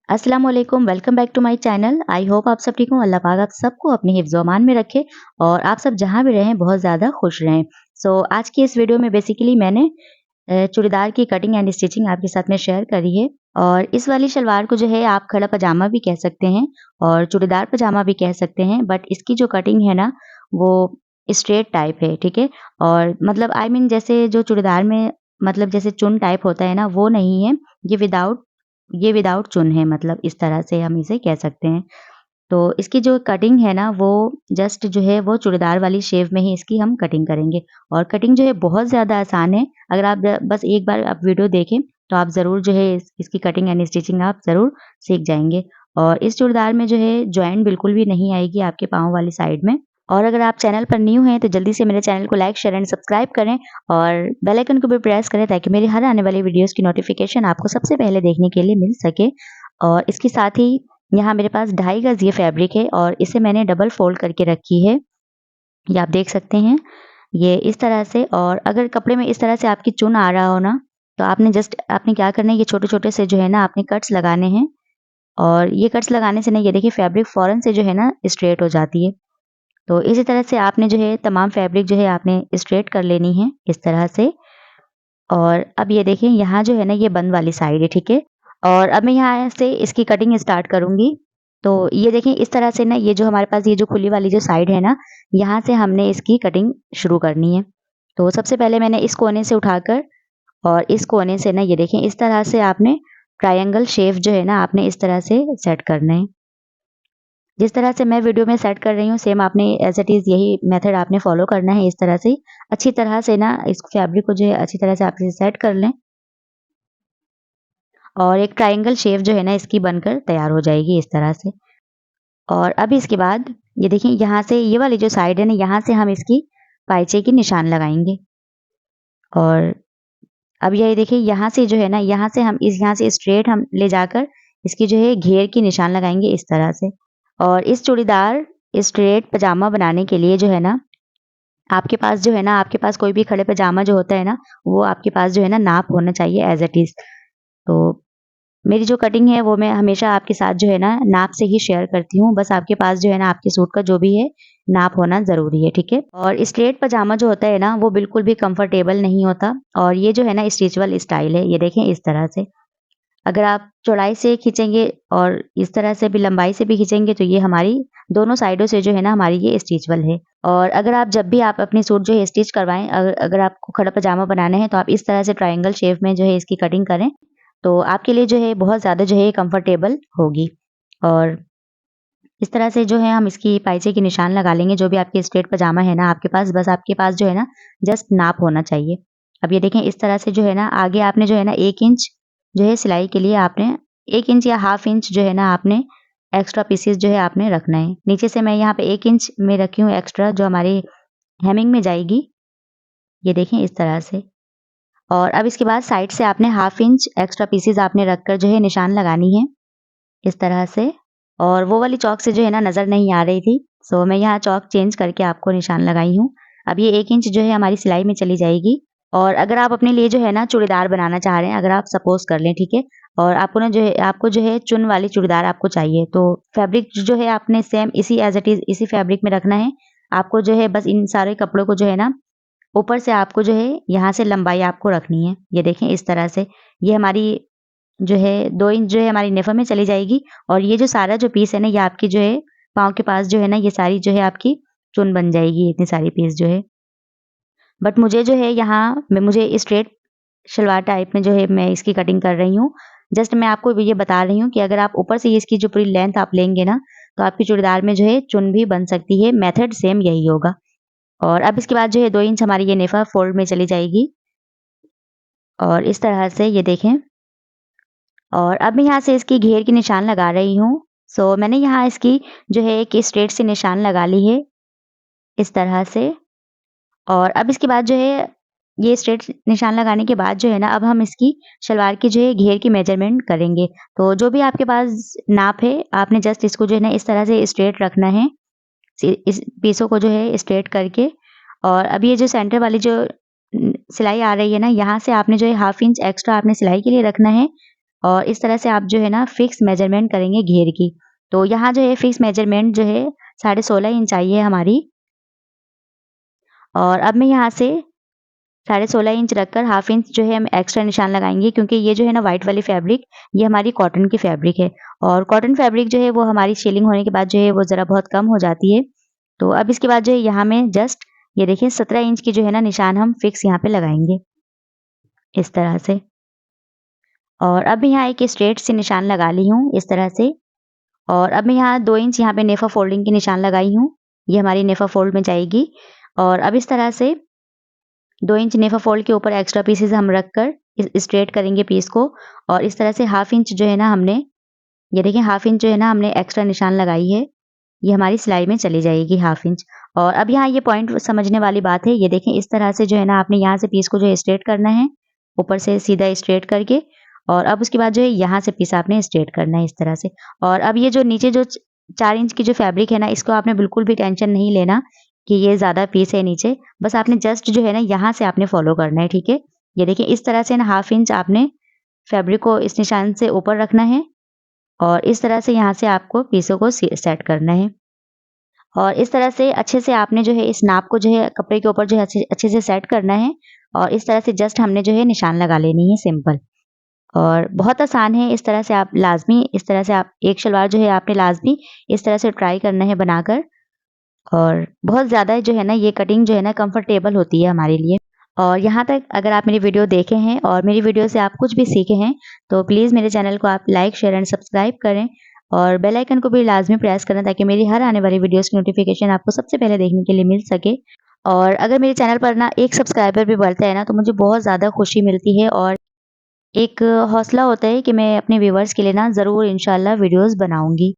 अस्सलाम वालेकुम, welcome back to my channel. I hope आप सब ठीक हों। अल्लाह पाक आप सबको अपने हिफ्ज़-ओ अमान में रखे और आप सब जहाँ भी रहें बहुत ज़्यादा खुश रहें। आज की इस वीडियो में बेसिकली मैंने चूड़ीदार की कटिंग एंड स्टिचिंग आपके साथ में शेयर करी है और इस वाली शलवार को जो है आप खड़ा पजामा भी कह सकते हैं और चूड़ीदार पजामा भी कह सकते हैं, बट इसकी जो कटिंग है ना वो स्ट्रेट टाइप है, ठीक है? और मतलब आई मीन जैसे जो चूड़ीदार में मतलब जैसे चुन टाइप होता है ना वो नहीं है, ये विदाउट चुन है, मतलब इस तरह से हम इसे कह सकते हैं। तो इसकी जो कटिंग है ना वो जस्ट जो है वो चूड़ीदार वाली शेप में ही इसकी हम कटिंग करेंगे और कटिंग जो है बहुत ज़्यादा आसान है। अगर आप बस एक बार आप वीडियो देखें तो आप ज़रूर जो है इसकी कटिंग एंड स्टिचिंग आप ज़रूर सीख जाएँगे। और इस चूड़ीदार में जो है जॉइंट बिल्कुल भी नहीं आएगी आपके पाँव वाली साइड में। और अगर आप चैनल पर न्यू हैं तो जल्दी से मेरे चैनल को लाइक, शेयर एंड सब्सक्राइब करें और बेल आइकन को भी प्रेस करें ताकि मेरी हर आने वाली वीडियोज़ की नोटिफ़िकेशन आपको सबसे पहले देखने के लिए मिल सके। और इसके साथ ही यहाँ मेरे पास 2.5 गज़ ये फैब्रिक है और इसे मैंने डबल फ़ोल्ड करके रखी है। ये आप देख सकते हैं, ये इस तरह से। और अगर कपड़े में इस तरह से आपकी चुन आ रहा हो ना, तो आपने क्या करना है, ये छोटे-छोटे से जो है ना आपने कट्स लगाने हैं और ये कट्स लगाने से ना ये देखिए फैब्रिक फ़ौरन से जो है ना स्ट्रेट हो जाती है। तो इसी तरह से आपने जो है तमाम फैब्रिक जो है आपने स्ट्रेट कर लेनी है इस तरह से। और अब ये देखिए यहाँ जो है ना ये बंद वाली साइड है, ठीक है? और अब मैं यहाँ से इसकी कटिंग स्टार्ट करूँगी। तो ये देखिए इस तरह से ना ये जो हमारे पास ये जो खुली वाली जो साइड है ना, यहाँ से हमने इसकी कटिंग शुरू करनी है। तो सबसे पहले मैंने इस कोने से उठाकर और इस कोने से ना ये देखिए इस तरह से आपने ट्रायंगल शेप जो है ना आपने इस तरह से सेट करना है। जिस तरह से मैं वीडियो में सेट कर रही हूँ सेम आपने एज़ इट इज़ यही मेथड आपने फ़ॉलो करना है। इस तरह से अच्छी तरह से ना इस फैब्रिक को जो है अच्छी तरह से आप इसे सेट कर लें और एक ट्रायंगल शेप जो है ना इसकी बनकर तैयार हो जाएगी इस तरह से। और अब इसके बाद ये देखिए यहाँ से ये वाली जो साइड है ना यहाँ से हम इसकी पाइचे की निशान लगाएँगे। और अब ये देखिए यहाँ से जो है ना यहाँ से हम इस यहाँ से स्ट्रेट हम ले जाकर इसकी जो है घेर की निशान लगाएँगे इस तरह से। और इस चूड़ीदार स्ट्रेट पजामा बनाने के लिए जो है ना आपके पास जो है ना आपके पास कोई भी खड़े पजामा जो होता है ना वो आपके पास जो है ना नाप होना चाहिए एज़ इट इज़। तो मेरी जो कटिंग है वो मैं हमेशा आपके साथ जो है ना नाप से ही शेयर करती हूँ। बस आपके पास जो है ना आपके सूट का जो भी है नाप होना ज़रूरी है, ठीक है? और स्ट्रेट पजामा जो होता है ना वो बिल्कुल भी कंफर्टेबल नहीं होता और ये जो है ना स्टिचेबल स्टाइल है। ये देखें इस तरह से। अगर आप चौड़ाई से खींचेंगे और इस तरह से भी लंबाई से भी खींचेंगे तो ये हमारी दोनों साइडों से जो है ना हमारी ये स्टिचेबल है। और अगर आप जब भी आप अपनी सूट जो है स्टिच करवाएँ अगर आपको खड़ा पजामा बनाना है तो आप इस तरह से ट्रायंगल शेप में जो है इसकी कटिंग करें, तो आपके लिए जो है बहुत ज़्यादा जो है कंफर्टेबल होगी। और इस तरह से जो है हम इसकी पाइचे की निशान लगा लेंगे। जो भी आपकी स्ट्रेट पजामा है ना आपके पास, बस आपके पास जो है ना जस्ट नाप होना चाहिए। अब ये देखें इस तरह से जो है ना आगे आपने जो है ना 1 इंच जो है सिलाई के लिए आपने 1 इंच या हाफ इंच जो है ना आपने एक्स्ट्रा पीसेस जो है आपने रखना है। नीचे से मैं यहाँ पे 1 इंच में रखी हूँ एक्स्ट्रा जो हमारी हेमिंग में जाएगी। ये देखें इस तरह से। और अब इसके बाद साइड से आपने हाफ इंच एक्स्ट्रा पीसेस आपने रखकर जो है निशान लगानी है इस तरह से। और वो वाली चॉक से जो है ना नज़र नहीं आ रही थी, सो मैं यहाँ चॉक चेंज करके आपको निशान लगाई हूँ। अब ये 1 इंच जो है हमारी सिलाई में चली जाएगी। और अगर आप अपने लिए जो है ना चूड़ीदार बनाना चाह रहे हैं, अगर आप सपोज़ कर लें, ठीक है? और आपको जो है चुन वाली चूड़ीदार आपको चाहिए, तो फैब्रिक जो है आपने सेम इसी एज़ इट इज़ इसी फैब्रिक में रखना है। आपको जो है बस इन सारे कपड़ों को जो है ना ऊपर से आपको जो है यहाँ से लंबाई आपको रखनी है। ये देखें इस तरह से। ये हमारी जो है 2 इंच जो है हमारी नेफ़ा में चली जाएगी और ये जो सारा जो पीस है ना ये आपकी जो है पाँव के पास जो है ना ये सारी जो है आपकी चुन बन जाएगी, इतनी सारी पीस जो है। बट मुझे जो है यहाँ मैं मुझे स्ट्रेट शलवार टाइप में जो है मैं इसकी कटिंग कर रही हूँ। जस्ट मैं आपको ये बता रही हूँ कि अगर आप ऊपर से इसकी जो पूरी लेंथ आप लेंगे ना, तो आपकी चूड़ीदार में जो है चुन भी बन सकती है। मेथड सेम यही होगा। और अब इसके बाद जो है 2 इंच हमारी ये नेफ़ा फ़ोल्ड में चली जाएगी और इस तरह से ये देखें। और अब मैं यहाँ से इसकी घेर की निशान लगा रही हूँ। मैंने यहाँ इसकी जो है एक स्ट्रेट सी निशान लगा ली है, इस तरह से। और अब इसके बाद जो है ये स्ट्रेट निशान लगाने के बाद जो है ना अब हम इसकी शलवार की जो है घेर की मेज़रमेंट करेंगे। तो जो भी आपके पास नाप है, आपने जस्ट इसको जो है ना इस तरह से स्ट्रेट रखना है। इस पीसों को जो है स्ट्रेट करके। और अब ये जो सेंटर वाली जो सिलाई आ रही है ना, यहाँ से आपने जो है हाफ इंच एक्स्ट्रा आपने सिलाई के लिए रखना है। और इस तरह से आप जो है ना फिक्स मेजरमेंट करेंगे घेर की। तो यहाँ जो है फिक्स मेजरमेंट जो है 16.5 इंच आई है हमारी। और अब मैं यहाँ से 16.5 इंच रखकर हाफ इंच जो है हम एक्स्ट्रा निशान लगाएंगे, क्योंकि ये जो है ना व्हाइट वाली फैब्रिक ये हमारी कॉटन की फैब्रिक है, और कॉटन फैब्रिक जो है वो हमारी शेलिंग होने के बाद जो है वो ज़रा बहुत कम हो जाती है। तो अब इसके बाद जो है यहाँ में जस्ट ये देखिए 17 इंच की जो है ना निशान हम फिक्स यहाँ पे लगाएंगे इस तरह से। और अब मैं यहाँ एक स्ट्रेट से निशान लगा ली हूँ इस तरह से। और अब मैं यहाँ 2 इंच यहाँ पे नेफा फोल्डिंग की निशान लगाई हूँ, ये हमारी नेफा फोल्ड में जाएगी। और अब इस तरह से 2 इंच नेफा फोल्ड के ऊपर एक्स्ट्रा पीसेस हम रखकर स्ट्रेट करेंगे पीस को। और इस तरह से हाफ इंच जो है ना हमने, ये देखिए हाफ इंच जो है ना हमने एक्स्ट्रा निशान लगाई है, ये हमारी सिलाई में चली जाएगी हाफ इंच। और अब यहाँ ये पॉइंट समझने वाली बात है, ये देखें इस तरह से जो है ना आपने यहाँ से पीस को जो है स्ट्रेट करना है, ऊपर से सीधा स्ट्रेट करके। और अब उसके बाद जो है यहाँ से पीस आपने स्ट्रेट करना है इस तरह से। और अब ये जो नीचे जो 4 इंच की जो फैब्रिक है ना, इसको आपने बिल्कुल भी टेंशन नहीं लेना कि ये ज़्यादा पीस है नीचे, बस आपने जस्ट जो है ना यहाँ से आपने फॉलो करना है, ठीक है। ये देखिए इस तरह से ना हाफ इंच आपने फैब्रिक को इस निशान से ऊपर रखना है, और इस तरह से यहाँ से आपको पीसों को सेट करना है। और इस तरह से अच्छे से आपने जो है इस नाप को जो है कपड़े के ऊपर जो है अच्छे से सेट करना है। और इस तरह से जस्ट हमने जो है निशान लगा लेनी है सिंपल। और बहुत आसान है, इस तरह से आप लाज़मी, इस तरह से आप एक शलवार जो है आपने लाज़मी इस तरह से ट्राई करना है बनाकर। और बहुत ज़्यादा जो है ना ये कटिंग जो है ना कंफर्टेबल होती है हमारे लिए। और यहाँ तक अगर आप मेरी वीडियो देखे हैं और मेरी वीडियो से आप कुछ भी सीखे हैं, तो प्लीज़ मेरे चैनल को आप लाइक, शेयर एंड सब्सक्राइब करें, और बेल आइकन को भी लाज़मी प्रेस करें, ताकि मेरी हर आने वाली वीडियोज़ की नोटिफिकेशन आपको सबसे पहले देखने के लिए मिल सके। और अगर मेरे चैनल पर ना एक सब्सक्राइबर भी बढ़ता है ना, तो मुझे बहुत ज़्यादा खुशी मिलती है, और एक हौसला होता है कि मैं अपने व्यूवर्स के लिए ना ज़रूर इंशाल्लाह वीडियोस बनाऊंगी।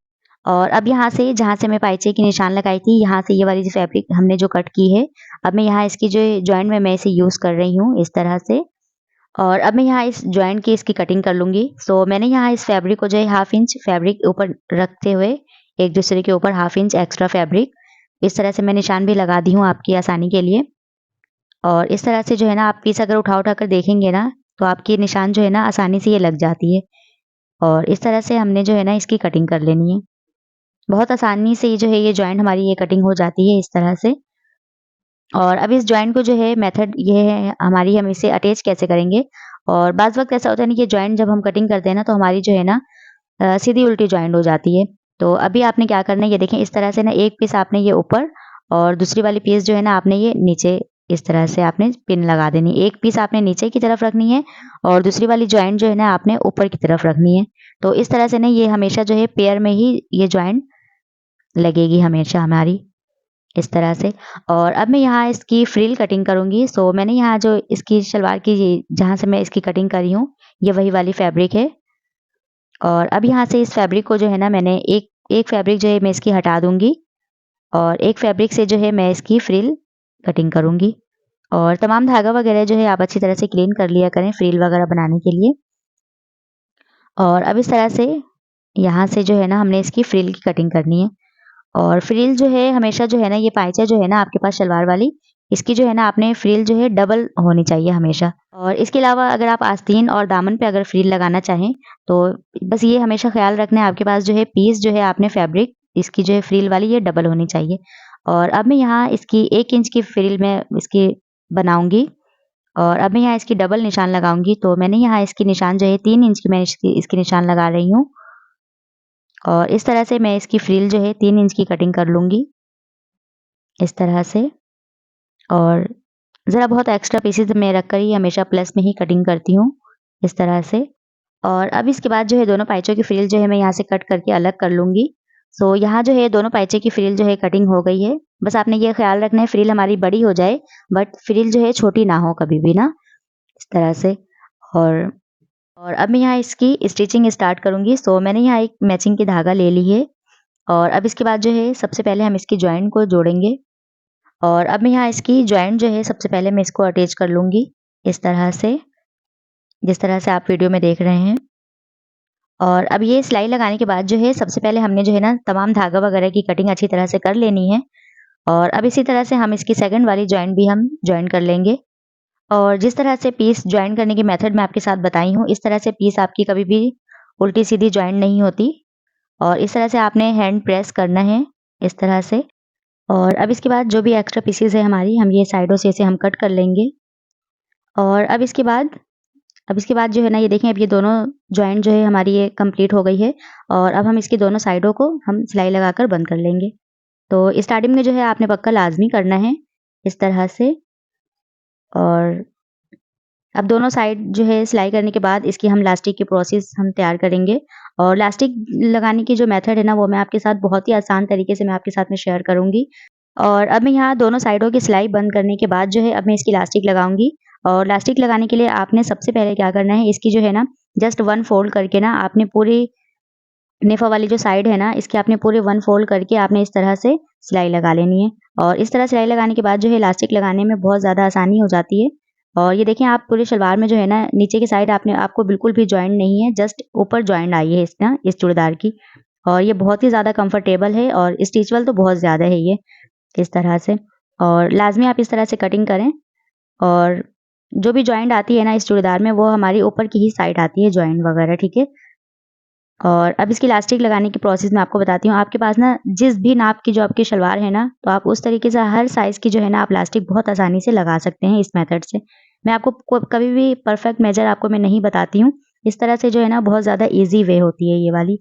और अब यहाँ से जहाँ से मैं पाइचे की निशान लगाई थी, यहाँ से ये वाली जो फैब्रिक हमने जो कट की है, अब मैं यहाँ इसकी जो जॉइंट में मैं इसे यूज़ कर रही हूँ इस तरह से। और अब मैं यहाँ इस जॉइंट की इसकी कटिंग कर लूँगी। सो मैंने यहाँ इस फैब्रिक को जो है हाफ इंच फैब्रिक ऊपर रखते हुए एक दूसरे के ऊपर हाफ इंच एक्स्ट्रा फैब्रिक इस तरह से मैं निशान भी लगा दी हूँ आपकी आसानी के लिए। और इस तरह से जो है ना आप पीस अगर उठा कर देखेंगे ना, तो आपकी निशान जो है ना आसानी से ये लग जाती है। और इस तरह से हमने जो है ना इसकी कटिंग कर लेनी है। बहुत आसानी से ये जो है ये जॉइंट हमारी ये कटिंग हो जाती है इस तरह से। और अब इस जॉइंट को जो है मेथड ये है हमारी, हम इसे अटैच कैसे करेंगे। और बाज़ वक़्त ऐसा होता है ना कि जॉइंट जब हम कटिंग करते हैं ना, तो हमारी जो है ना सीधी उल्टी जॉइंट हो जाती है। तो अभी आपने क्या करना है, ये देखें इस तरह से ना एक पीस आपने ये ऊपर, और दूसरी वाली पीस जो है ना आपने ये नीचे इस तरह से आपने पिन लगा देनी है। एक पीस आपने नीचे की तरफ रखनी है, और दूसरी वाली जॉइंट जो है ना आपने ऊपर की तरफ रखनी है। तो इस तरह से ना ये हमेशा जो है पेयर में ही ये जॉइंट लगेगी हमेशा हमारी इस तरह से। और अब मैं यहाँ इसकी फ्रिल कटिंग करूँगी। सो मैंने यहाँ जो इसकी शलवार की जहाँ से मैं इसकी कटिंग करी हूँ, ये वही वाली फैब्रिक है। और अब यहाँ से इस फैब्रिक को जो है ना मैंने एक फैब्रिक जो है मैं इसकी हटा दूँगी, और एक फैब्रिक से जो है मैं इसकी फ्रिल कटिंग करूँगी। और तमाम धागा वगैरह जो है आप अच्छी तरह से क्लीन कर लिया करें फ्रिल वगैरह बनाने के लिए। और अब इस तरह से यहाँ से जो है ना हमने इसकी फ्रिल की कटिंग करनी है। और फ्रिल जो है हमेशा जो है ना ये पाइचा जो है ना आपके पास शलवार वाली, इसकी जो है ना आपने फ्रिल जो है डबल होनी चाहिए हमेशा। और इसके अलावा अगर आप आस्तीन और दामन पे अगर फ्रिल लगाना चाहें, तो बस ये हमेशा ख्याल रखना है आपके पास जो है पीस जो है आपने फैब्रिक इसकी जो है फ्रिल वाली ये डबल होनी चाहिए। और अब मैं यहाँ इसकी 1 इंच की फ्रिल में इसकी बनाऊंगी, और अब मैं यहाँ इसकी डबल निशान लगाऊंगी। तो मैंने यहाँ इसकी निशान जो है 3 इंच की मैं इसकी निशान लगा रही हूँ। और इस तरह से मैं इसकी फ्रिल जो है 3 इंच की कटिंग कर लूँगी इस तरह से। और ज़रा बहुत एक्स्ट्रा पीसेस मैं रखकर ही हमेशा प्लस में ही कटिंग करती हूँ इस तरह से। और अब इसके बाद जो है दोनों पाइचों की फ्रिल जो है मैं यहाँ से कट करके अलग कर लूँगी। सो यहाँ जो है दोनों पाइचे की फ्रिल जो है कटिंग हो गई है। बस आपने ये ख्याल रखना है फ्रिल हमारी बड़ी हो जाए, बट फ्रिल जो है छोटी ना हो कभी भी ना, इस तरह से। और और अब मैं यहाँ इसकी स्टिचिंग स्टार्ट करूँगी। सो मैंने यहाँ एक मैचिंग की धागा ले ली है, और अब इसके बाद जो है सबसे पहले हम इसकी जॉइंट को जोड़ेंगे। और अब मैं यहाँ इसकी जॉइंट जो है सबसे पहले मैं इसको अटैच कर लूँगी इस तरह से, जिस तरह से आप वीडियो में देख रहे हैं। और अब ये सिलाई लगाने के बाद जो है सबसे पहले हमने जो है ना तमाम धागा वगैरह की कटिंग अच्छी तरह से कर लेनी है। और अब इसी तरह से हम इसकी सेकंड वाली जॉइंट भी हम जॉइन कर लेंगे। और जिस तरह से पीस जॉइन करने की मेथड मैं आपके साथ बताई हूँ, इस तरह से पीस आपकी कभी भी उल्टी सीधी जॉइन नहीं होती। और इस तरह से आपने हैंड प्रेस करना है इस तरह से। और अब इसके बाद जो भी एक्स्ट्रा पीसेस है हमारी, हम ये साइडों से इसे हम कट कर लेंगे। और अब इसके बाद जो है ना, ये देखें, अब ये दोनों जॉइंट जो है हमारी ये कंप्लीट हो गई है। और अब हम इसकी दोनों साइडों को हम सिलाई लगाकर बंद कर लेंगे। तो स्टार्टिंग में जो है आपने पक्का लाजमी करना है इस तरह से। और अब दोनों साइड जो है सिलाई करने के बाद इसकी हम लास्टिक की प्रोसेस हम तैयार करेंगे। और लास्टिक लगाने की जो मेथड है ना, वो मैं आपके साथ बहुत ही आसान तरीके से मैं आपके साथ में शेयर करूँगी। और अब मैं यहाँ दोनों साइडों की सिलाई बंद करने के बाद जो है अब मैं इसकी लास्टिक लगाऊँगी। और लास्टिक लगाने के लिए आपने सबसे पहले क्या करना है, इसकी जो है ना जस्ट 1 फोल्ड करके ना आपने पूरी नेफा वाली जो साइड है ना, इसके आपने पूरे 1 फोल्ड करके आपने इस तरह से सिलाई लगा लेनी है। और इस तरह सिलाई लगाने के बाद जो है इलास्टिक लगाने में बहुत ज़्यादा आसानी हो जाती है। और ये देखें, आप पूरे सलवार में जो है ना नीचे की साइड आपको बिल्कुल भी जॉइंट नहीं है, जस्ट ऊपर जॉइंट आई है इस चूड़ीदार की। और ये बहुत ही ज़्यादा कंफर्टेबल है और स्टिचेबल तो बहुत ज़्यादा है ये इस तरह से। और लाज़मी आप इस तरह से कटिंग करें। और जो भी जॉइंट आती है ना इस चूड़ीदार में, वो हमारी ऊपर की ही साइड आती है जॉइंट वगैरह, ठीक है। और अब इसकी इलास्टिक लगाने की प्रोसेस मैं आपको बताती हूँ। आपके पास ना जिस भी नाप की जो आपकी सलवार है ना, तो आप उस तरीके से हर साइज़ की जो है ना आप इलास्टिक बहुत आसानी से लगा सकते हैं इस मेथड से। मैं आपको कभी भी परफेक्ट मेजर आपको मैं नहीं बताती हूँ। इस तरह से जो है ना बहुत ज़्यादा ईज़ी वे होती है ये वाली।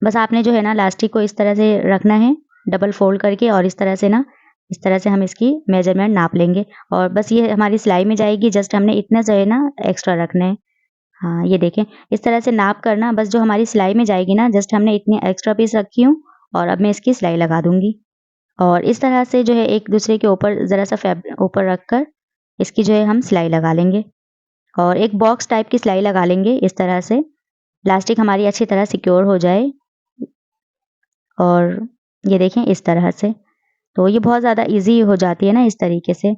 बस आपने जो है ना इलास्टिक को इस तरह से रखना है, डबल फोल्ड करके, और इस तरह से ना, इस तरह से हम इसकी मेजरमेंट नाप लेंगे। और बस ये हमारी सिलाई में जाएगी, जस्ट हमने इतना जो है ना एक्स्ट्रा रखना है। हाँ, ये देखें, इस तरह से नाप कर ना बस जो हमारी सिलाई में जाएगी ना, जस्ट हमने इतनी एक्स्ट्रा पीस रखी हूँ। और अब मैं इसकी सिलाई लगा दूँगी। और इस तरह से जो है एक दूसरे के ऊपर ज़रा-सा ऊपर रख कर इसकी जो है हम सिलाई लगा लेंगे। और एक बॉक्स टाइप की सिलाई लगा लेंगे इस तरह से, इलास्टिक हमारी अच्छी तरह सिक्योर हो जाए। और ये देखें इस तरह से, तो ये बहुत ज़्यादा ईज़ी हो जाती है ना इस तरीके से।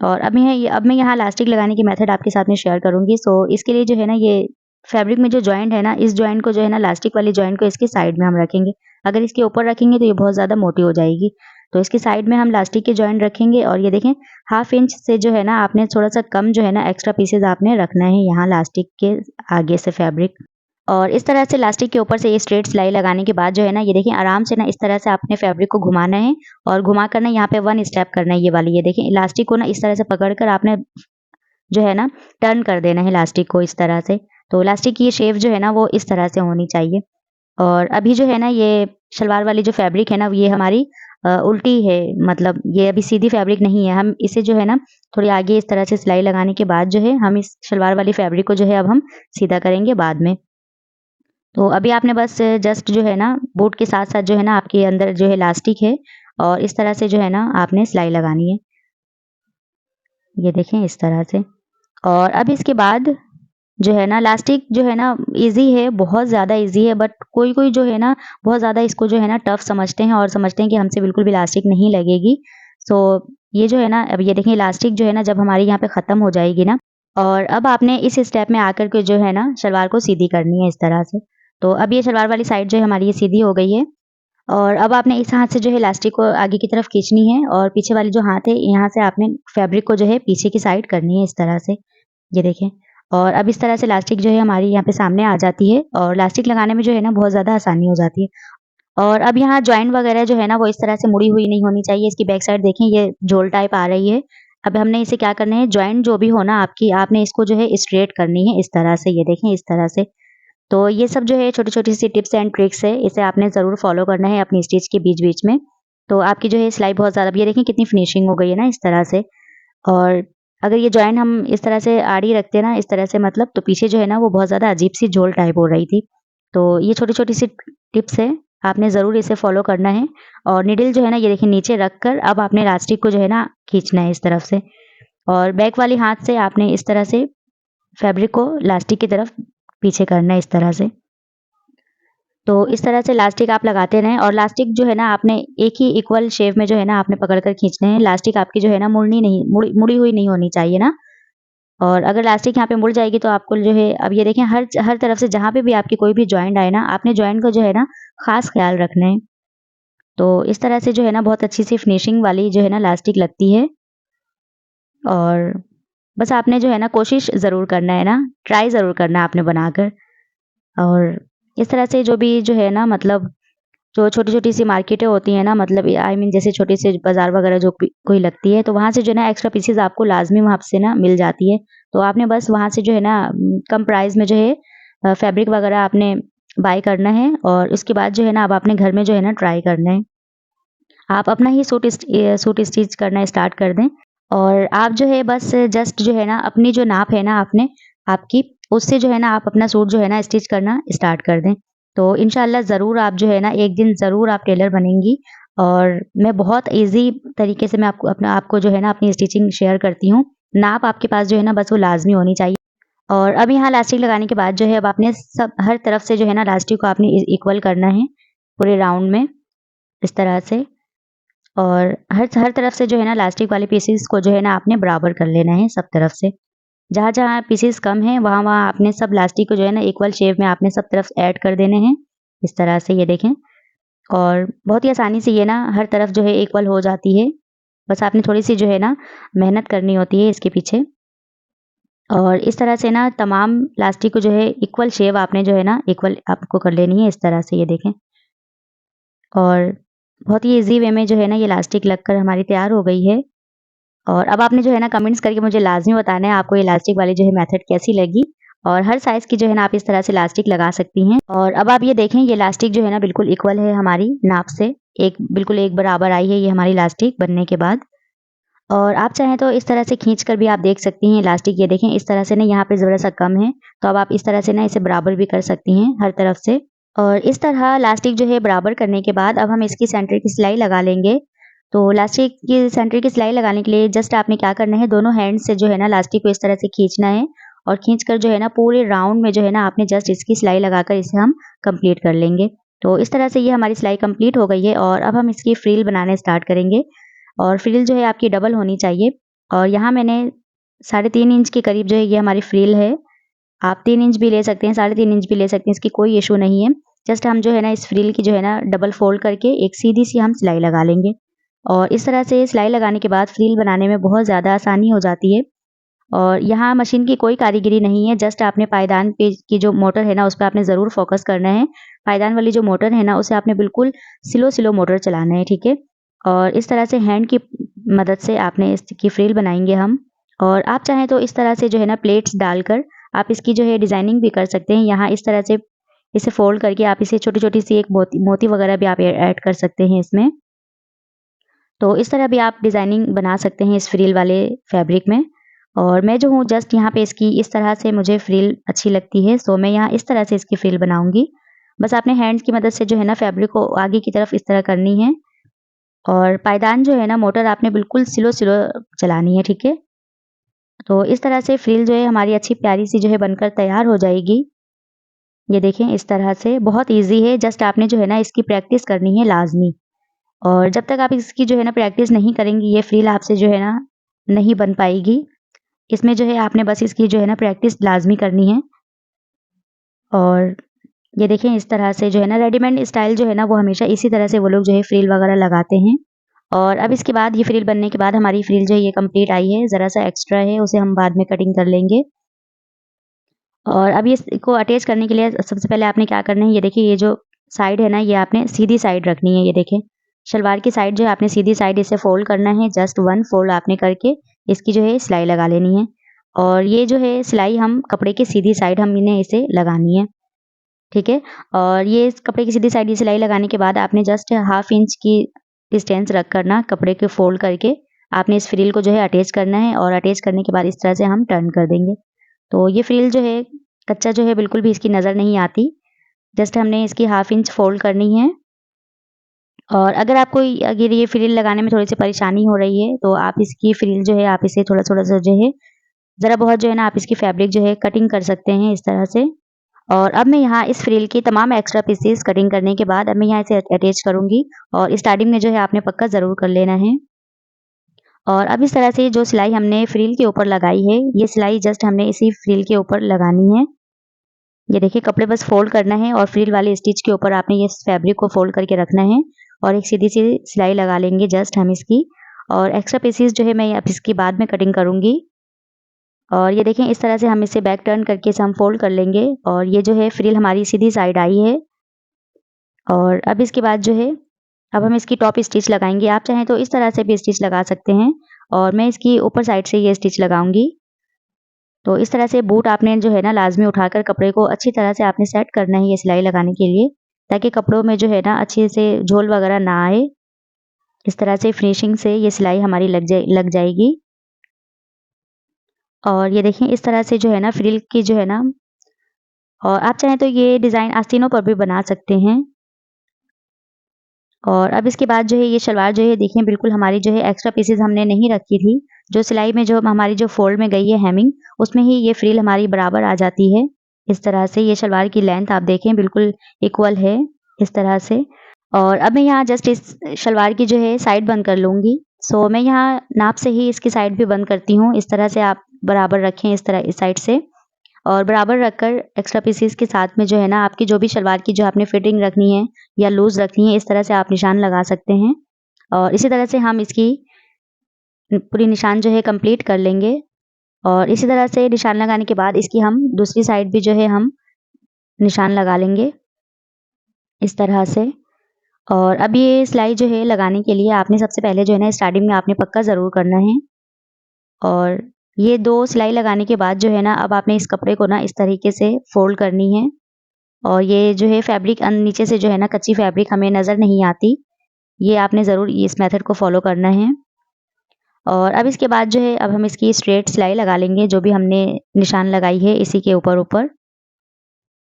और अब मैं यहाँ इलास्टिक लगाने की मेथड आपके साथ में शेयर करूँगी। सो इसके लिए जो है ना, ये फैब्रिक में जो जॉइंट है ना, इस जॉइंट को जो है ना इलास्टिक वाली जॉइंट को इसकी साइड में हम रखेंगे। अगर इसके ऊपर रखेंगे तो ये बहुत ज़्यादा मोटी हो जाएगी। तो इसकी साइड में हम इलास्टिक के जॉइंट रखेंगे। और ये देखें, 1/2 इंच से जो है ना आपने थोड़ा-सा कम जो है ना एक्स्ट्रा पीसेज़ आपने रखना है यहाँ इलास्टिक के आगे से फैब्रिक। और इस तरह से इलास्टिक के ऊपर से ये स्ट्रेट सिलाई लगाने के बाद जो है ना, ये देखिए आराम से ना इस तरह से आपने फैब्रिक को घुमाना है। और घुमा कर ना यहाँ पे 1 स्टेप करना है, ये वाली, ये देखिए इलास्टिक को ना इस तरह से पकड़कर आपने जो है ना टर्न कर देना है इलास्टिक को इस तरह से। तो इलास्टिक की ये शेप जो है ना वो इस तरह से होनी चाहिए। और अभी जो है ना ये सलवार वाली जो फैब्रिक है ना, ये हमारी उल्टी है, मतलब ये अभी सीधी फैब्रिक नहीं है। हम इसे जो है ना थोड़ी आगे इस तरह से सिलाई लगाने के बाद जो है हम इस सलवार वाली फैब्रिक को जो है अब हम सीधा करेंगे बाद में। तो अभी आपने बस जस्ट जो है ना बूट के साथ-साथ जो है ना आपके अंदर जो है इलास्टिक है, और इस तरह से जो है ना आपने सिलाई लगानी है। ये देखें इस तरह से। और अब इसके बाद जो है ना इलास्टिक जो है ना ईज़ी है, बहुत ज़्यादा ईज़ी है, बट कोई-कोई जो है ना बहुत ज़्यादा इसको जो है ना टफ समझते हैं और समझते हैं कि हमसे बिल्कुल भी इलास्टिक नहीं लगेगी। सो ये जो है ना, अब ये देखें इलास्टिक जो है ना जब हमारी यहाँ पे ख़त्म हो जाएगी ना, और अब आपने इस स्टेप में आकर के जो है ना सलवार को सीधी करनी है इस तरह से। तो अब ये सलवार वाली साइड जो है हमारी ये सीधी हो गई है। और अब आपने इस हाथ से जो है इलास्टिक को आगे की तरफ खींचनी है, और पीछे वाली जो हाथ है यहाँ से आपने फैब्रिक को जो है पीछे की साइड करनी है इस तरह से। ये देखें। और अब इस तरह से इलास्टिक जो है हमारी यहाँ पे सामने आ जाती है, और इलास्टिक लगाने में जो है ना बहुत ज़्यादा आसानी हो जाती है। और अब यहाँ जॉइंट वगैरह जो है ना वो इस तरह से मुड़ी हुई नहीं होनी चाहिए। इसकी बैक साइड देखें, ये झोल टाइप आ रही है। अब हमने इसे क्या करना है, जॉइंट जो भी हो ना आपकी, आपने इसको जो है स्ट्रेट करनी है इस तरह से। ये देखें इस तरह से। तो ये सब जो है छोटी-छोटी सी टिप्स एंड ट्रिक्स है, इसे आपने ज़रूर फ़ॉलो करना है अपनी स्टिच के बीच-बीच में। तो आपकी जो है सिलाई बहुत ज़्यादा, अब ये देखें कितनी फिनिशिंग हो गई है ना इस तरह से। और अगर ये जॉइंट हम इस तरह से आड़ी रखते ना इस तरह से, मतलब, तो पीछे जो है ना वो बहुत ज़्यादा अजीब-सी झोल टाइप हो रही थी। तो ये छोटी-छोटी सी टिप्स है, आपने ज़रूर इसे फ़ॉलो करना है। और नीडल जो है ना ये देखिए नीचे रख कर अब आपने इलास्टिक को जो है ना खींचना है इस तरफ से। और बैक वाली हाथ से आपने इस तरह से फैब्रिक को इलास्टिक की तरफ पीछे करना है इस तरह से। तो इस तरह से इलास्टिक आप लगाते रहें, और इलास्टिक जो है ना आपने एक ही इक्वल शेप में जो है ना आपने पकड़ कर खींचने हैं। इलास्टिक आपकी जो है ना मुड़ी हुई नहीं होनी चाहिए ना। और अगर इलास्टिक यहाँ पे मुड़ जाएगी तो आपको जो है, अब ये देखें, हर हर तरफ से जहाँ पे भी आपकी कोई भी जॉइंट आए ना, आपने जॉइंट को जो है ना खास ख्याल रखना है। तो इस तरह से जो है ना बहुत अच्छी सी फिनिशिंग वाली जो है ना इलास्टिक लगती है। और बस आपने जो है ना कोशिश ज़रूर करना है ना, ट्राई ज़रूर करना है आपने बनाकर। और इस तरह से जो भी जो है ना मतलब जो छोटी-छोटी सी मार्केटें होती हैं ना मतलब आई मीन जैसे छोटे से बाज़ार वगैरह जो भी कोई लगती है, तो वहाँ से जो है ना एक्स्ट्रा पीसेज़ आपको लाज़मी वहाँ से ना मिल जाती है। तो आपने बस वहाँ से जो है ना कम प्राइस में जो है फैब्रिक वगैरह आपने बाय करना है और उसके बाद जो है ना अब आपने घर में जो है ना ट्राई करना है। आप अपना ही सूट स्टिच करना स्टार्ट कर दें और आप जो है बस जस्ट जो है ना अपनी जो नाप है ना आपने आपकी उससे जो है ना आप अपना सूट जो है ना स्टिच करना स्टार्ट कर दें। तो इंशाल्लाह ज़रूर आप जो है ना एक दिन ज़रूर आप टेलर बनेंगी और मैं बहुत ईज़ी तरीके से मैं आपको जो है ना अपनी स्टिचिंग शेयर करती हूँ। नाप आपके पास जो है ना बस वो लाज़मी होनी चाहिए। और अब यहाँ इलास्टिक लगाने के बाद जो है अब आपने सब हर तरफ से जो है ना इलास्टिक को आपने इक्वल करना है पूरे राउंड में इस तरह से। और हर तरफ से जो है ना इलास्टिक वाले पीसेस को जो है ना आपने बराबर कर लेना है सब तरफ से। जहाँ-जहाँ पीसेस कम हैं वहाँ-वहाँ आपने सब इलास्टिक को जो है ना इक्वल शेप में आपने सब तरफ ऐड कर देने हैं। इस तरह से ये देखें और बहुत ही आसानी से ये ना हर तरफ जो है इक्वल हो जाती है। बस आपने थोड़ी-सी जो है ना मेहनत करनी होती है इसके पीछे। और इस तरह से ना तमाम इलास्टिक को जो है इक्वल शेप आपने जो है ना इक्वल आपको कर लेनी है इस तरह से ये देखें। और बहुत ही ईज़ी वे में जो है ना ये इलास्टिक लगकर हमारी तैयार हो गई है। और अब आपने जो है ना कमेंट्स करके मुझे लाज़मी बताना है आपको ये इलास्टिक वाली जो है मेथड कैसी लगी और हर साइज़ की जो है ना आप इस तरह से इलास्टिक लगा सकती हैं। और अब आप ये देखें ये इलास्टिक जो है ना बिल्कुल इक्वल है हमारी नाप से। बिल्कुल एक बराबर आई है ये हमारी इलास्टिक बनने के बाद। और आप चाहें तो इस तरह से खींच कर भी आप देख सकती हैं इलास्टिक ये देखें इस तरह से ना यहाँ पे ज़रा-सा कम है, तो अब आप इस तरह से ना इसे बराबर भी कर सकती हैं हर तरफ से। और इस तरह इलास्टिक जो है बराबर करने के बाद अब हम इसकी सेंटर की सिलाई लगा लेंगे। तो इलास्टिक की सेंटर की सिलाई लगाने के लिए जस्ट आपने क्या करना है दोनों हैंड से जो है ना इलास्टिक को इस तरह से खींचना है और खींचकर जो है ना पूरे राउंड में जो है ना आपने जस्ट इसकी सिलाई लगाकर इसे हम कंप्लीट कर लेंगे। तो इस तरह से ये हमारी सिलाई कंप्लीट हो गई है और अब हम इसकी फ्रिल बनाने स्टार्ट करेंगे। और फ्रिल जो है आपकी डबल होनी चाहिए और यहाँ मैंने 3.5 इंच के करीब जो है ये हमारी फ्रिल है। आप 3 इंच भी ले सकते हैं, 3.5 इंच भी ले सकते हैं, इसकी कोई इश्यू नहीं है। जस्ट हम जो है ना इस फ्रिल की जो है ना डबल फ़ोल्ड करके एक सीधी-सी हम सिलाई लगा लेंगे। और इस तरह से सिलाई लगाने के बाद फ्रिल बनाने में बहुत ज़्यादा आसानी हो जाती है। और यहाँ मशीन की कोई कारीगरी नहीं है, जस्ट आपने पायदान पे की जो मोटर है ना उस पे आपने ज़रूर फ़ोकस करना है। पायदान वाली जो मोटर है ना उसे आपने बिल्कुल स्लो-स्लो मोटर चलाना है, ठीक है? और इस तरह से हैंड की मदद से आपने इसकी फ्रिल बनाएँगे हम। और आप चाहें तो इस तरह से जो है ना प्लेट्स डालकर आप इसकी जो है डिज़ाइनिंग भी कर सकते हैं। यहाँ इस तरह से इसे फ़ोल्ड करके आप इसे छोटी-छोटी सी एक मोती मोती वगैरह भी आप ऐड कर सकते हैं इसमें। तो इस तरह भी आप डिज़ाइनिंग बना सकते हैं इस फ्रिल वाले फैब्रिक में। और मैं जो हूँ जस्ट यहाँ पे इसकी इस तरह से मुझे फ्रिल अच्छी लगती है, सो मैं यहाँ इस तरह से इसकी फ्रिल बनाऊँगी। बस आपने हैंड्स की मदद से जो है ना फैब्रिक को आगे की तरफ इस तरह करनी है और पायदान जो है ना मोटर आपने बिल्कुल स्लो-स्लो चलानी है, ठीक है? तो इस तरह से फ्रिल जो है हमारी अच्छी प्यारी-सी जो है बनकर तैयार हो जाएगी। ये देखें इस तरह से बहुत ईज़ी है, जस्ट आपने जो है ना इसकी प्रैक्टिस करनी है लाज़मी। और जब तक आप इसकी जो है ना प्रैक्टिस नहीं करेंगी, ये फ्रिल आपसे जो है ना नहीं बन पाएगी। इसमें जो है आपने बस इसकी जो है ना प्रैक्टिस लाज़मी करनी है। और ये देखें इस तरह से जो है ना रेडीमेड स्टाइल जो है ना वो हमेशा इसी तरह से वो लोग जो है फ्रिल वगैरह लगाते हैं। और अब इसके बाद ये फ्रिल बनने के बाद हमारी फ्रिल जो है ये कंप्लीट आई है, ज़रा-सा एक्स्ट्रा है उसे हम बाद में कटिंग कर लेंगे। और अब ये इसको अटैच करने के लिए सबसे पहले आपने क्या करना है, ये देखिए ये जो साइड है ना ये आपने सीधी साइड रखनी है, ये देखें। सलवार की साइड जो है आपने सीधी साइड इसे फ़ोल्ड करना है, जस्ट 1 फ़ोल्ड आपने करके इसकी जो है सिलाई लगा लेनी है। और ये जो है सिलाई हम कपड़े की सीधी साइड हमने इसे लगानी है, ठीक है? और ये इस कपड़े की सीधी साइड ये सिलाई लगाने के बाद आपने जस्ट हाफ इंच की डिस्टेंस रख कर ना कपड़े को फ़ोल्ड करके आपने इस फ्रिल को जो है अटैच करना है और अटैच करने के बाद इस तरह से हम टर्न कर देंगे। तो ये फ्रिल जो है कच्चा जो है बिल्कुल भी इसकी नज़र नहीं आती। जस्ट हमने इसकी हाफ इंच फ़ोल्ड करनी है। और अगर ये फ्रिल लगाने में थोड़ी-सी परेशानी हो रही है, तो आप इसकी फ्रिल जो है आप इसे थोड़ा-थोड़ा सा जो है ज़रा बहुत जो है ना आप इसकी फैब्रिक जो है कटिंग कर सकते हैं इस तरह से। और अब मैं यहाँ इस फ्रिल की तमाम एक्स्ट्रा पीसेस कटिंग करने के बाद अब मैं यहाँ इसे अटैच करूँगी और स्टार्टिंग में जो है आपने पक्का ज़रूर कर लेना है। और अब इस तरह से जो सिलाई हमने फ्रिल के ऊपर लगाई है, ये सिलाई जस्ट हमने इसी फ्रिल के ऊपर लगानी है। ये देखिए कपड़े बस फ़ोल्ड करना है और फ्रिल वाले स्टिच के ऊपर आपने ये फैब्रिक को फ़ोल्ड करके रखना है और एक सीधी-सी सिलाई लगा लेंगे जस्ट हम इसकी। और एक्स्ट्रा पीसेस जो है मैं अब इसके बाद में कटिंग करूँगी। और ये देखें इस तरह से हम इसे बैक टर्न करके इसे हम फोल्ड कर लेंगे और ये जो है फ्रिल हमारी सीधी साइड आई है। और अब इसके बाद जो है अब हम इसकी टॉप स्टिच लगाएंगे। आप चाहें तो इस तरह से भी स्टिच लगा सकते हैं और मैं इसकी ऊपर साइड से ये स्टिच लगाऊंगी। तो इस तरह से बूट आपने जो है ना लाजमी उठाकर कपड़े को अच्छी तरह से आपने सेट करना है ये सिलाई लगाने के लिए, ताकि कपड़ों में जो है ना अच्छे से झोल वगैरह ना आए। इस तरह से फिनिशिंग से ये सिलाई हमारी लग जाएगी। और ये देखें इस तरह से जो है ना फ्रिल की जो है ना, और आप चाहें तो ये डिज़ाइन आस्तीनों पर भी बना सकते हैं। और अब इसके बाद जो है ये शलवार जो है देखिए बिल्कुल हमारी जो है एक्स्ट्रा पीसेस हमने नहीं रखी थी। जो सिलाई में जो हमारी जो फोल्ड में गई है हेमिंग, उसमें ही ये फ्रिल हमारी बराबर आ जाती है। इस तरह से ये शलवार की लेंथ आप देखें बिल्कुल इक्वल है इस तरह से। और अब मैं यहाँ जस्ट इस शलवार की जो है साइड बंद कर लूँगी। सो मैं यहाँ नाप से ही इसकी साइड भी बंद करती हूँ। इस तरह से आप बराबर रखें इस तरह इस साइड से, और बराबर रखकर एक्स्ट्रा पीसेस के साथ में जो है ना आपकी जो भी शलवार की जो आपने फिटिंग रखनी है या लूज़ रखनी है, इस तरह से आप निशान लगा सकते हैं। और इसी तरह से हम इसकी पूरी निशान जो है कंप्लीट कर लेंगे। और इसी तरह से निशान लगाने के बाद इसकी हम दूसरी साइड भी जो है हम निशान लगा लेंगे इस तरह से। और अब ये सिलाई जो है लगाने के लिए आपने सबसे पहले जो है ना स्टार्टिंग में आपने पक्का ज़रूर करना है। और ये 2 सिलाई लगाने के बाद जो है ना अब आपने इस कपड़े को ना इस तरीके से फोल्ड करनी है। और ये जो है फैब्रिक नीचे से जो है ना कच्ची फैब्रिक हमें नज़र नहीं आती। ये आपने ज़रूर इस मेथड को फॉलो करना है। और अब इसके बाद जो है अब हम इसकी स्ट्रेट सिलाई लगा लेंगे, जो भी हमने निशान लगाई है इसी के ऊपर।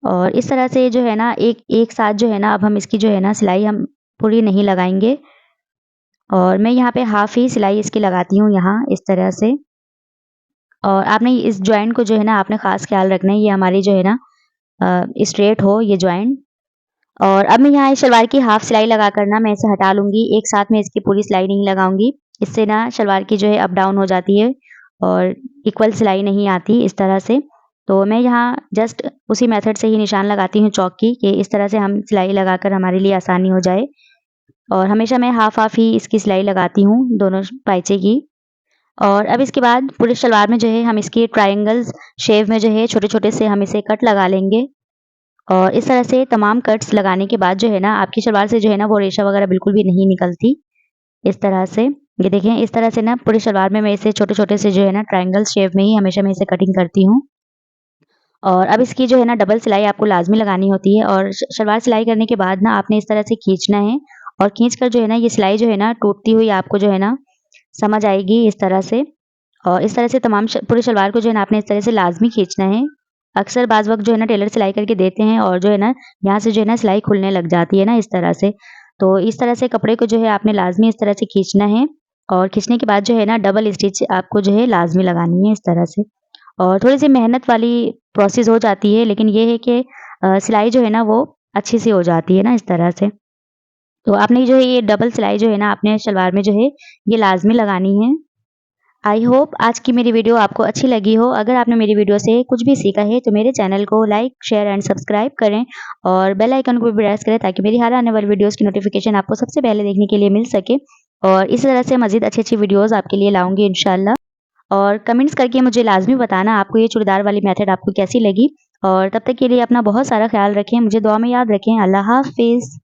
और इस तरह से जो है ना एक साथ जो है ना अब हम इसकी जो है ना सिलाई हम पूरी नहीं लगाएंगे। और मैं यहाँ पे हाफ ही सिलाई इसकी लगाती हूँ यहाँ इस तरह से। और आपने इस जॉइंट को जो है ना आपने ख़ास ख्याल रखना है, ये हमारी जो है ना स्ट्रेट हो ये जॉइंट। और अब मैं यहाँ इस शलवार की हाफ सिलाई लगाकर ना मैं इसे हटा लूँगी। एक साथ में इसकी पूरी सिलाई नहीं लगाऊँगी। इससे ना शलवार की जो है अप डाउन हो जाती है और इक्वल सिलाई नहीं आती इस तरह से। तो मैं यहाँ जस्ट उसी मेथड से ही निशान लगाती हूँ चौक की, कि इस तरह से हम सिलाई लगाकर हमारे लिए आसानी हो जाए। और हमेशा मैं हाफ ही इसकी सिलाई लगाती हूँ दोनों पाइचे की। और अब इसके बाद पूरे शलवार में जो है हम इसकी ट्रायंगल्स शेप में जो है छोटे-छोटे से हम इसे कट लगा लेंगे। और इस तरह से तमाम कट्स लगाने के बाद जो है ना आपकी शलवार से जो है ना वो रेशा वगैरह बिल्कुल भी नहीं निकलती इस तरह से। ये देखें इस तरह से ना पूरी शलवार में मैं इसे छोटे-छोटे से जो है ना ट्रायंगल शेप में ही हमेशा मैं इसे कटिंग करती हूँ। और अब इसकी जो है ना डबल सिलाई आपको लाज़मी लगानी होती है। और शलवार सिलाई करने के बाद ना आपने इस तरह से खींचना है, और खींचकर जो है ना ये सिलाई जो है ना टूटती हुई आपको जो है ना समझ आएगी इस तरह से। और इस तरह से तमाम पूरी शलवार को जो है ना आपने इस तरह से लाज़मी खींचना है। अक्सर बाज़ वक़्त जो है ना टेलर सिलाई करके देते हैं और जो है ना यहाँ से जो है ना सिलाई खुलने लग जाती है ना इस तरह से। तो इस तरह से कपड़े को जो है आपने लाज़मी इस तरह से खींचना है। और खींचने के बाद जो है ना डबल स्टिच आपको जो है लाज़मी लगानी है इस तरह से। और थोड़ी-सी मेहनत वाली प्रोसेस हो जाती है, लेकिन ये है कि सिलाई जो है ना वो अच्छी सी हो जाती है ना इस तरह से। तो आपने जो है ये डबल सिलाई जो है ना आपने शलवार में जो है ये लाज़मी लगानी है। आई होप आज की मेरी वीडियो आपको अच्छी लगी हो। अगर आपने मेरी वीडियो से कुछ भी सीखा है तो मेरे चैनल को लाइक, शेयर एंड सब्सक्राइब करें और बेल आइकन को भी प्रेस करें, ताकि मेरी हर आने वाली वीडियोस की नोटिफिकेशन आपको सबसे पहले देखने के लिए मिल सके। और इसी तरह से मज़ीद अच्छी-अच्छी वीडियोस आपके लिए लाऊँगी इंशाल्लाह। और कमेंट्स करके मुझे लाज़मी बताना आपको ये चूड़ीदार वाली मेथड आपको कैसी लगी। और तब तक के लिए अपना बहुत सारा ख्याल रखें, मुझे दुआ में याद रखें। अल्लाह हाफ़िज़।